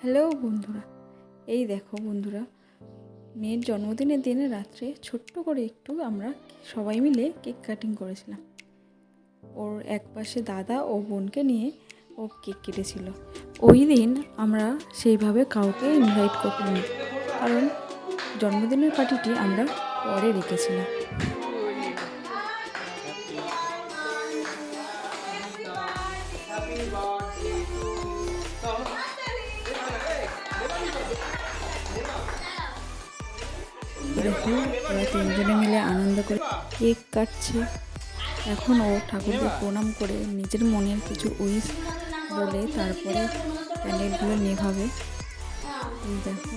Hello বন্ধুরা, এই দেখো বন্ধুরা, মেয়ের জন্মদিনের দিনে রাত্রে ছোট্ট করে একটু আমরা সবাই মিলে কেক কাটিং করেছিলাম। ওর এক পাশে দাদা ও বোনকে নিয়ে ও কেক কেটেছিল। ওই দিন আমরা সেইভাবে কাউকে ইনভাইট করিনি, কারণ জন্মদিনের পার্টিটি আমরা পরে রেখেছিলাম। দেখো ওরা তিনজনে মিলে আনন্দ করে কেক কাটছে। এখন ও ঠাকুরকে প্রণাম করে নিজের মনের কিছু উইশ বলে তারপরে প্যান্ডেলগুলো নেভাবে। এই দেখো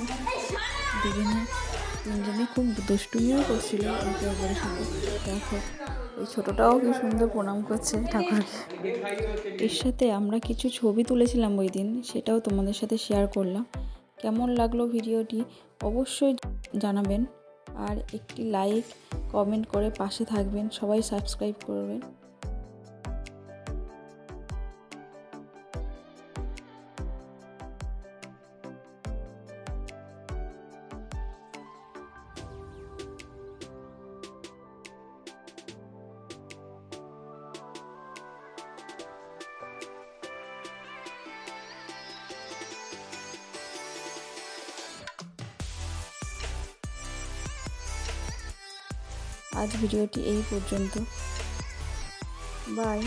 তিনজনে খুব দুষ্টুমিও করছিল একে অপরের সাথে। দেখো এই ছোটোটাও কি সুন্দর প্রণাম করছে ঠাকুরকে। এর সাথে আমরা কিছু ছবি তুলেছিলাম ওই দিন, সেটাও তোমাদের সাথে শেয়ার করলাম। কেমন লাগলো ভিডিওটি অবশ্যই জানাবেন, আর একটি লাইক কমেন্ট করে পাশে থাকবেন, সবাই সাবস্ক্রাইব করবেন। আজ ভিডিওটি এই পর্যন্ত। বাই।